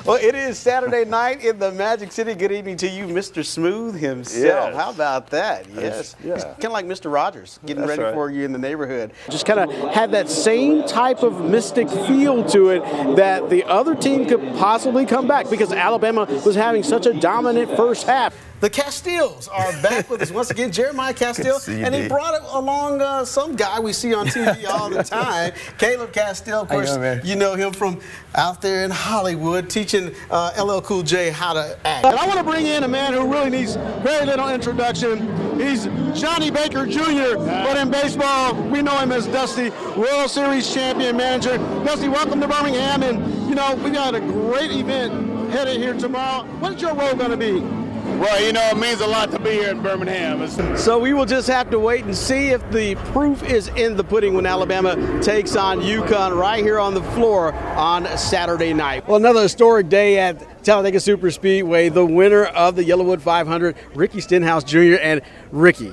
Well, it is Saturday night in the Magic City. Good evening to you, Mr. Smooth himself. Yes. How about that? Yes. Yeah. He's kind of like Mr. Rogers, getting That's ready right. for you in the neighborhood. Just kind of had that same type of mystic feel to it that the other team could possibly come back because Alabama was having such a dominant first half. The Castilles are back with us once again. Jeremiah Castile, and he brought along some guy we see on TV all the time, Caleb Castile. Of course, you know him from out there in Hollywood teaching LL Cool J how to act. And I want to bring in a man who really needs very little introduction. He's Johnny Baker Jr., but in baseball, we know him as Dusty, World Series champion manager. Dusty, welcome to Birmingham, and you know, we got a great event headed here tomorrow. What is your role going to be? Well, you know, it means a lot to be here in Birmingham. So we will just have to wait and see if the proof is in the pudding when Alabama takes on UConn right here on the floor on Saturday night. Well, another historic day at Talladega Superspeedway. The winner of the Yellowwood 500, Ricky Stenhouse Jr. And Ricky,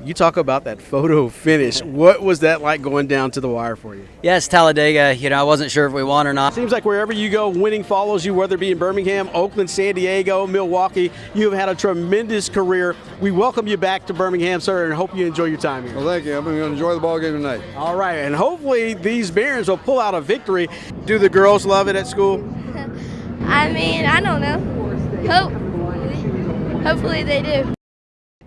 you talk about that photo finish. What was that like going down to the wire for you? Yes, Talladega. You know, I wasn't sure if we won or not. Seems like wherever you go, winning follows you, whether it be in Birmingham, Oakland, San Diego, Milwaukee. You have had a tremendous career. We welcome you back to Birmingham, sir, and hope you enjoy your time here. Well, thank you. I'm going to enjoy the ball game tonight. All right, and hopefully these Barons will pull out a victory. Do the girls love it at school? I mean, I don't know. Hopefully they do.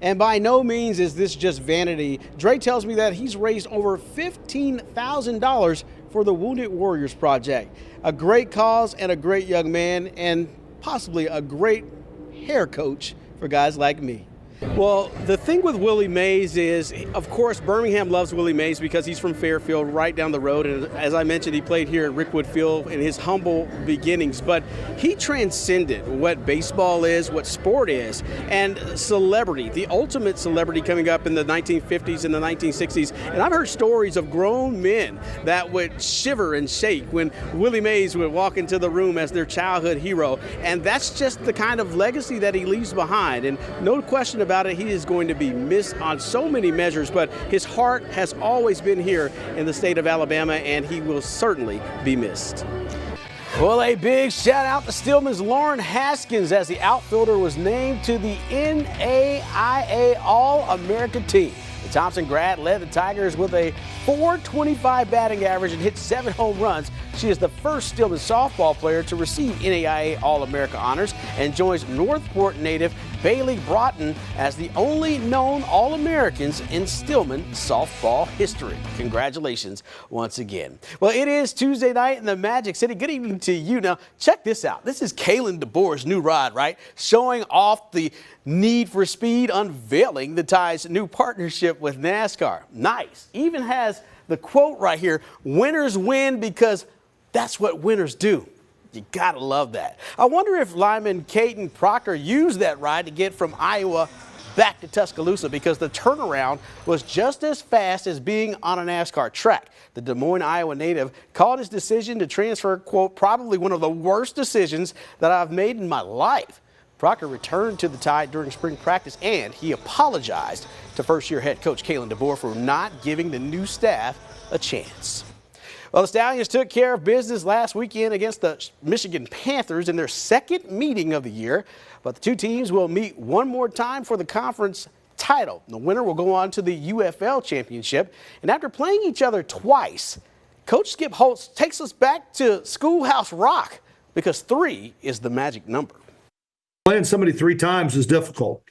And by no means is this just vanity. Dre tells me that he's raised over $15,000 for the Wounded Warriors Project. A great cause and a great young man, and possibly a great hair coach for guys like me. Well, the thing with Willie Mays is, of course, Birmingham loves Willie Mays because he's from Fairfield, right down the road. And as I mentioned, he played here at Rickwood Field in his humble beginnings. But he transcended what baseball is, what sport is, and celebrity, the ultimate celebrity coming up in the 1950s and the 1960s. And I've heard stories of grown men that would shiver and shake when Willie Mays would walk into the room as their childhood hero. And that's just the kind of legacy that he leaves behind. And no question about it, he is going to be missed on so many measures, but his heart has always been here in the state of Alabama, and he will certainly be missed. Well, a big shout out to Stillman's Lauren Haskins as the outfielder was named to the NAIA All-America team. The Thompson grad led the Tigers with a .425 batting average and hit 7 home runs. She is the first Stillman softball player to receive NAIA All-America honors and joins Northport native Bailey Broughton as the only known All-Americans in Stillman softball history. Congratulations once again. Well, it is Tuesday night in the Magic City. Good evening to you. Now, check this out. This is Kalen DeBoer's new ride, right? Showing off the need for speed, unveiling the Tide's new partnership with NASCAR. Nice. Even has the quote right here, winners win because that's what winners do. You gotta love that. I wonder if lineman Caden Proctor used that ride to get from Iowa back to Tuscaloosa because the turnaround was just as fast as being on a NASCAR track. The Des Moines, Iowa native called his decision to transfer, quote, probably one of the worst decisions that I've made in my life. Proctor returned to the Tide during spring practice, and he apologized to first-year head coach Kalen DeBoer for not giving the new staff a chance. Well, the Stallions took care of business last weekend against the Michigan Panthers in their second meeting of the year, but the two teams will meet one more time for the conference title. The winner will go on to the UFL championship, and after playing each other twice, Coach Skip Holtz takes us back to Schoolhouse Rock because 3 is the magic number. Playing somebody 3 times is difficult,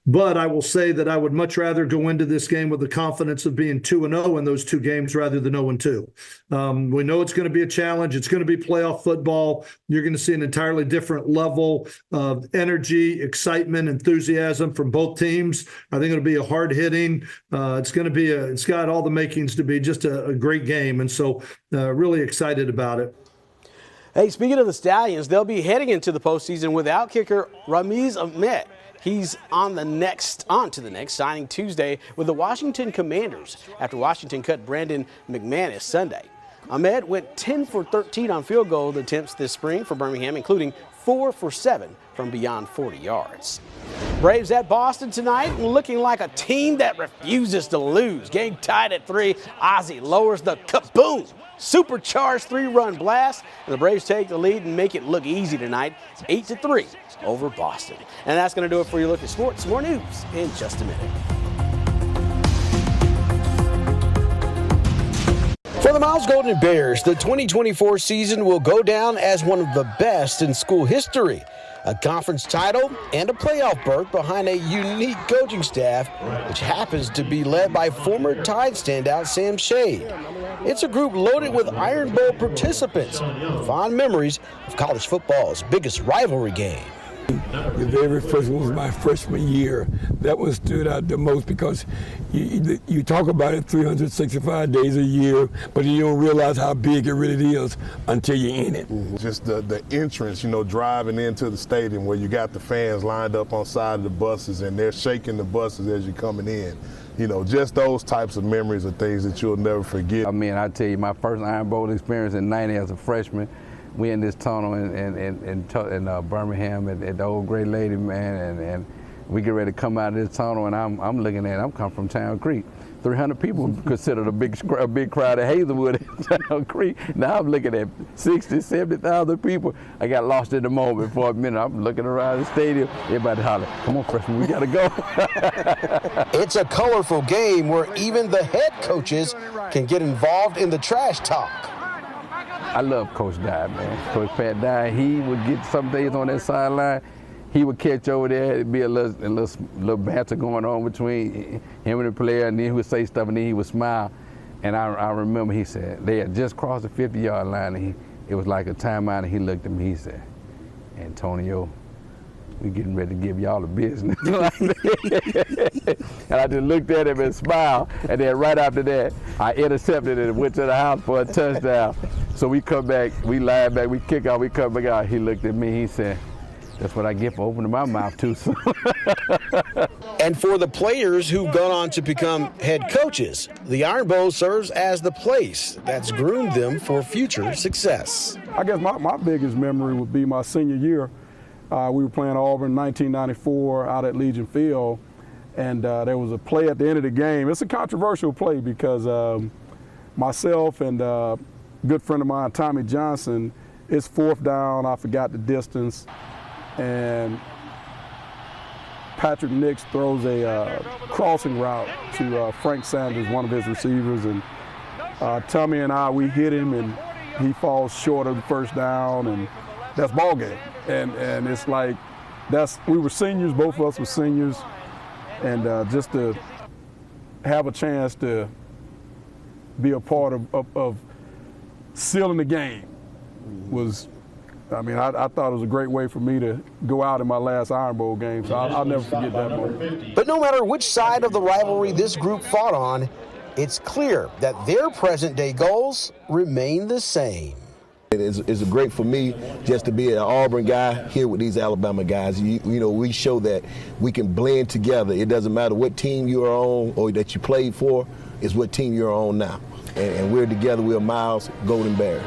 but I will say that I would much rather go into this game with the confidence of being 2-0 in those 2 games rather than 0-2. We know it's going to be a challenge. It's going to be playoff football. You're going to see an entirely different level of energy, excitement, enthusiasm from both teams. I think it'll be a hard hitting. It's got all the makings to be just a great game. And so really excited about it. Hey, speaking of the Stallions, they'll be heading into the postseason without kicker Ramiz Ahmed. He's on to the next, signing Tuesday with the Washington Commanders after Washington cut Brandon McManus Sunday. Ahmed went 10 for 13 on field goal attempts this spring for Birmingham, including 4 for 7 from beyond 40 yards. Braves at Boston tonight, looking like a team that refuses to lose. Game tied at 3. Ozzie lowers the kaboom, supercharged 3-run blast, and the Braves take the lead and make it look easy tonight. It's 8-3 over Boston. And that's going to do it for your look at sports. More news in just a minute. For the Miles Golden Bears, the 2024 season will go down as one of the best in school history. A conference title and a playoff berth behind a unique coaching staff, which happens to be led by former Tide standout Sam Shade. It's a group loaded with Iron Bowl participants, fond memories of college football's biggest rivalry game. The very first one was my freshman year. That one stood out the most because you talk about it 365 days a year, but you don't realize how big it really is until you're in it. Just the entrance, driving into the stadium where you got the fans lined up on side of the buses and they're shaking the buses as you're coming in. Just those types of memories are things that you'll never forget. I mean, I tell you, my first Iron Bowl experience in '90 as a freshman, we in this tunnel in Birmingham at the old Great Lady, man, and we get ready to come out of this tunnel, and I'm looking at it. I'm coming from Town Creek. 300 people considered a big crowd at Hazelwood at Town Creek. Now I'm looking at 60, 70,000 people. I got lost in the moment for a minute. I'm looking around the stadium. Everybody holler, "Come on, freshman, we gotta go." It's a colorful game where even the head coaches can get involved in the trash talk. I love Coach Dye, man. Coach Pat Dye, he would get some days on that sideline. He would catch over there. It'd be a little banter going on between him and the player, and then he would say stuff, and then he would smile. And I remember he said, they had just crossed the 50-yard line, and it was like a timeout, and he looked at me, he said, "Antonio, we getting ready to give y'all a business." And I just looked at him and smiled, and then right after that, I intercepted it and went to the house for a touchdown. So we come back, we line back, we kick out, we come back out. He looked at me, he said, "That's what I get for opening my mouth too soon." And for the players who've gone on to become head coaches, the Iron Bowl serves as the place that's groomed them for future success. I guess my biggest memory would be my senior year. We were playing Auburn in 1994 out at Legion Field, and there was a play at the end of the game. It's a controversial play because myself and a good friend of mine, Tommy Johnson, it's 4th down, I forgot the distance, and Patrick Nix throws a crossing route to Frank Sanders, one of his receivers, and Tommy and we hit him, and he falls short of the 1st down, and that's ball game. And it's like, we were seniors, both of us were seniors, and just to have a chance to be a part of sealing the game was, I thought it was a great way for me to go out in my last Iron Bowl game, so I'll never forget that moment. But no matter which side of the rivalry this group fought on, it's clear that their present-day goals remain the same. It's great for me just to be an Auburn guy here with these Alabama guys. We show that we can blend together. It doesn't matter what team you're on or that you played for, it's what team you're on now. And we're together, we're Miles Golden Bears.